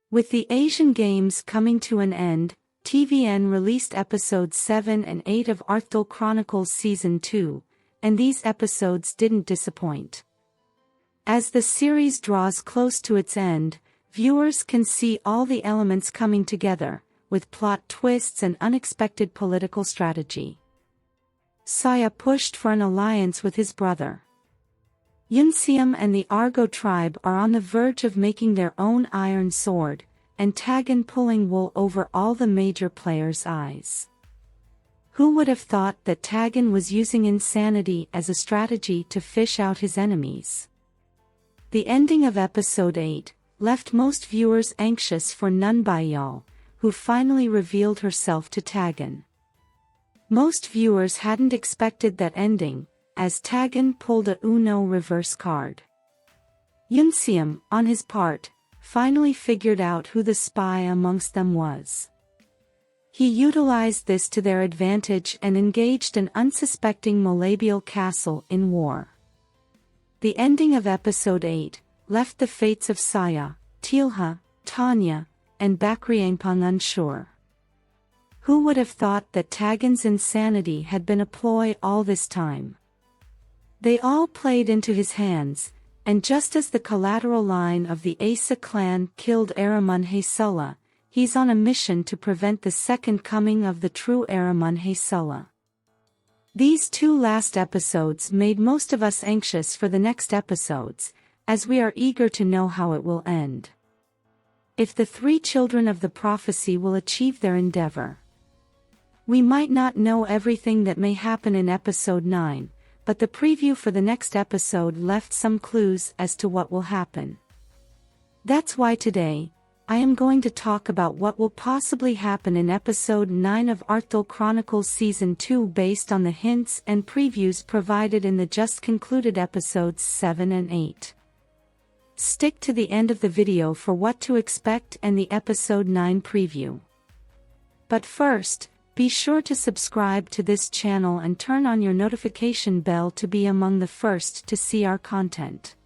With the Asian Games coming to an end, TVN released episodes 7 and 8 of Arthdal Chronicles Season 2, and these episodes didn't disappoint. As the series draws close to its end, viewers can see all the elements coming together, with plot twists and unexpected political strategy. Saya pushed for an alliance with his brother. Eunseom and the Argo tribe are on the verge of making their own iron sword, and Tagen pulling wool over all the major players' eyes. Who would have thought that Tagen was using insanity as a strategy to fish out his enemies? The ending of episode 8 left most viewers anxious for Nunbyeol, who finally revealed herself to Tagen. Most viewers hadn't expected that ending, as Tagen pulled a Uno reverse card. Eunseom, on his part, finally figured out who the spy amongst them was. He utilized this to their advantage and engaged an unsuspecting Nunbyeol castle in war. The ending of episode 8 left the fates of Saya, Taeilha, Tanya, and Bakryangpang unsure. Who would have thought that Tagen's insanity had been a ploy all this time? They all played into his hands, and just as the collateral line of the Asa clan killed Aramun Haesula, he's on a mission to prevent the second coming of the true Aramun Haesula. These two last episodes made most of us anxious for the next episodes, as we are eager to know how it will end. If the three children of the prophecy will achieve their endeavor. We might not know everything that may happen in episode 9, but the preview for the next episode left some clues as to what will happen. That's why today, I am going to talk about what will possibly happen in episode 9 of Arthdal Chronicles Season 2 based on the hints and previews provided in the just concluded episodes 7 and 8. Stick to the end of the video for what to expect and the episode 9 preview. But first, be sure to subscribe to this channel and turn on your notification bell to be among the first to see our content.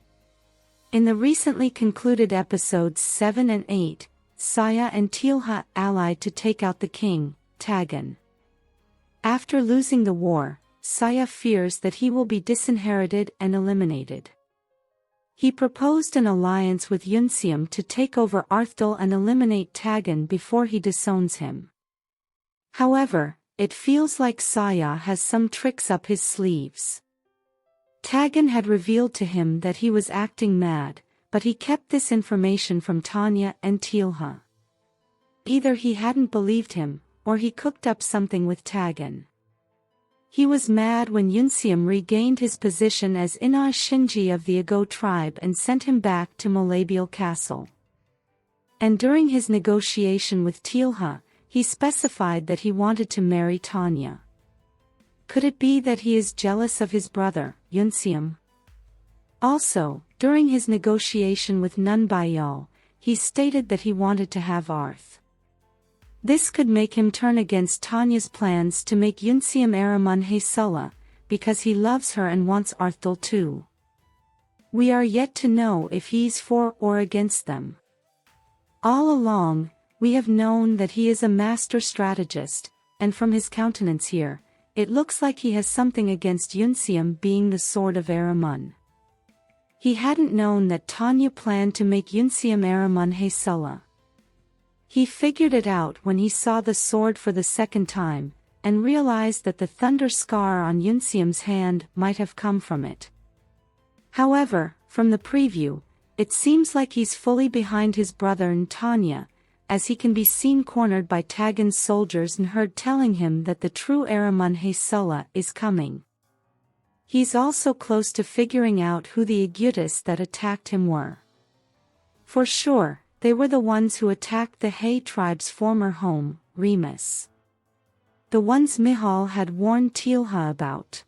In the recently concluded episodes 7 and 8, Saya and Taeilha allied to take out the king, Tagen. After losing the war, Saya fears that he will be disinherited and eliminated. He proposed an alliance with Eunseom to take over Arthdal and eliminate Tagen before he disowns him. However, it feels like Saya has some tricks up his sleeves. Tagen had revealed to him that he was acting mad, but he kept this information from Tanya and Taeilha. Either he hadn't believed him, or he cooked up something with Tagen. He was mad when Eunseom regained his position as Ina Shinji of the Argo tribe and sent him back to Nunbyeol Castle. And during his negotiation with Taeilha, he specified that he wanted to marry Tanya. Could it be that he is jealous of his brother, Eunseom? Also, during his negotiation with Nunbyeol, he stated that he wanted to have Arth. This could make him turn against Tanya's plans to make Eunseom Aramun Haesula, because he loves her and wants Arthdal too. We are yet to know if he's for or against them. All along, we have known that he is a master strategist, and from his countenance here, it looks like he has something against Eunseom being the sword of Aramun. He hadn't known that Tanya planned to make Eunseom Aramun Haesula. He figured it out when he saw the sword for the second time, and realized that the thunder scar on Eunseom's hand might have come from it. However, from the preview, it seems like he's fully behind his brother and Tanya, as he can be seen cornered by Tagen's soldiers and heard telling him that the true Aramun Haesula is coming. He's also close to figuring out who the Aegyutis that attacked him were. For sure, they were the ones who attacked the Hay tribe's former home, Remus. The ones Mihal had warned Taeilha about.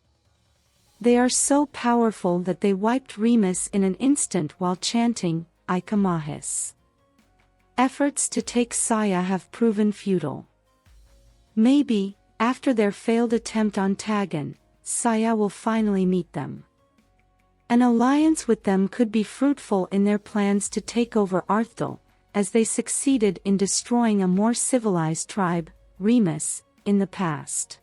They are so powerful that they wiped Remus in an instant while chanting, Ikamahis. Efforts to take Saya have proven futile. Maybe, after their failed attempt on Tagen, Saya will finally meet them. An alliance with them could be fruitful in their plans to take over Arthdal, as they succeeded in destroying a more civilized tribe, Remus, in the past.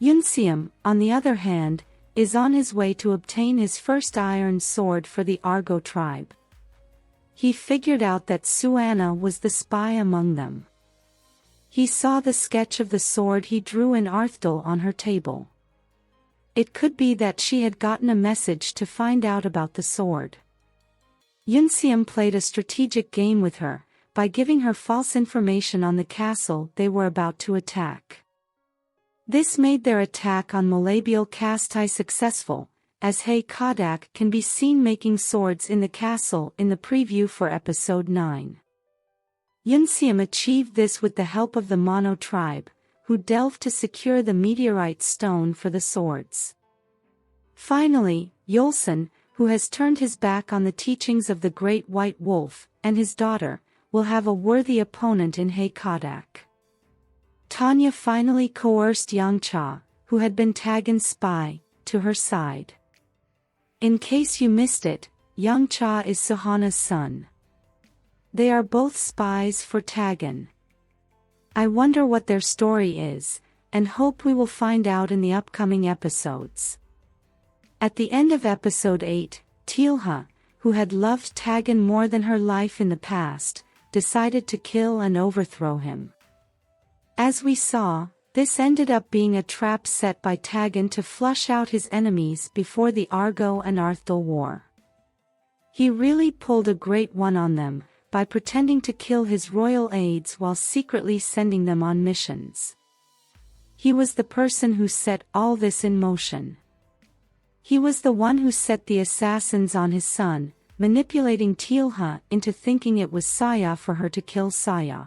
Eunseom, on the other hand, is on his way to obtain his first iron sword for the Argo tribe. He figured out that Suanna was the spy among them. He saw the sketch of the sword he drew in Arthdal on her table. It could be that she had gotten a message to find out about the sword. Eunseom played a strategic game with her, by giving her false information on the castle they were about to attack. This made their attack on Nunbyeol Castle successful, as Kadak can be seen making swords in the castle in the preview for episode 9. Eunseom achieved this with the help of the Mono tribe, who delved to secure the meteorite stone for the swords. Finally, Eunseom, who has turned his back on the teachings of the Great White Wolf, and his daughter, will have a worthy opponent in Kadak. Tanya finally coerced Yangcha, who had been Tagen's spy, to her side. In case you missed it, Yangcha is Suhana's son. They are both spies for Tagen. I wonder what their story is, and hope we will find out in the upcoming episodes. At the end of episode 8, Tilha, who had loved Tagen more than her life in the past, decided to kill and overthrow him. As we saw, this ended up being a trap set by Tagen to flush out his enemies before the Argo and Arthdal war. He really pulled a great one on them, by pretending to kill his royal aides while secretly sending them on missions. He was the person who set all this in motion. He was the one who set the assassins on his son, manipulating Tilha into thinking it was Saya for her to kill Saya.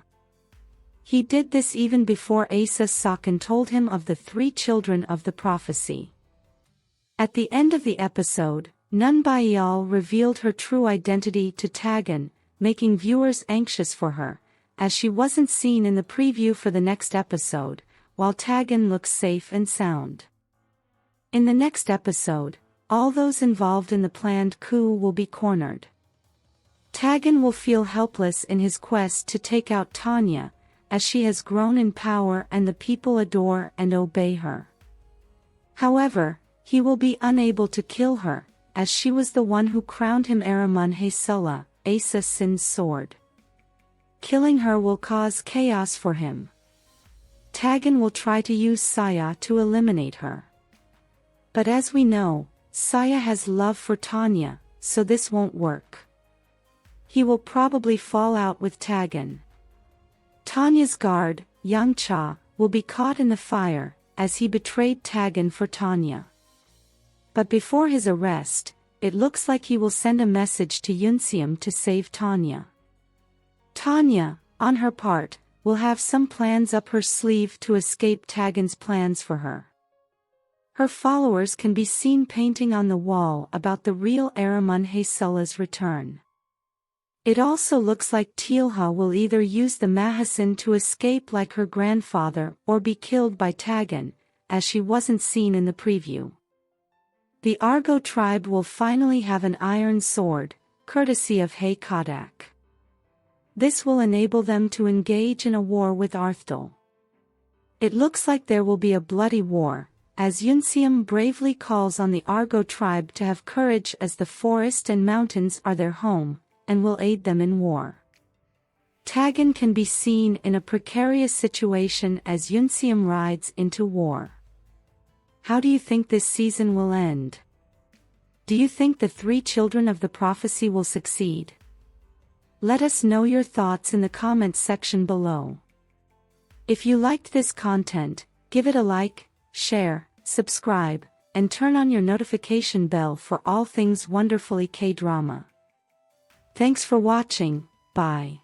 He did this even before Asa Sakan told him of the 3 children of the prophecy. At the end of the episode, Nunbyeol revealed her true identity to Tagen, making viewers anxious for her, as she wasn't seen in the preview for the next episode, while Tagen looks safe and sound. In the next episode, all those involved in the planned coup will be cornered. Tagen will feel helpless in his quest to take out Tanya, as she has grown in power and the people adore and obey her. However, he will be unable to kill her, as she was the one who crowned him Aramun Haesula, Asa Sin's sword. Killing her will cause chaos for him. Tagen will try to use Saya to eliminate her. But as we know, Saya has love for Tanya, so this won't work. He will probably fall out with Tagen. Tanya's guard, Yangcha, will be caught in the fire, as he betrayed Tagen for Tanya. But before his arrest, it looks like he will send a message to Eunseom to save Tanya. Tanya, on her part, will have some plans up her sleeve to escape Tagen's plans for her. Her followers can be seen painting on the wall about the real Aramun Haesula's return. It also looks like Tilha will either use the Mahasin to escape like her grandfather or be killed by Tagen, as she wasn't seen in the preview. The Argo tribe will finally have an iron sword, courtesy of Kadak. This will enable them to engage in a war with Arthdal. It looks like there will be a bloody war, as Eunseom bravely calls on the Argo tribe to have courage as the forest and mountains are their home, and will aid them in war. Tagen can be seen in a precarious situation as Eunseom rides into war. How do you think this season will end? Do you think the 3 children of the prophecy will succeed? Let us know your thoughts in the comments section below. If you liked this content, give it a like, share, subscribe, and turn on your notification bell for all things wonderfully K-drama. Thanks for watching, bye.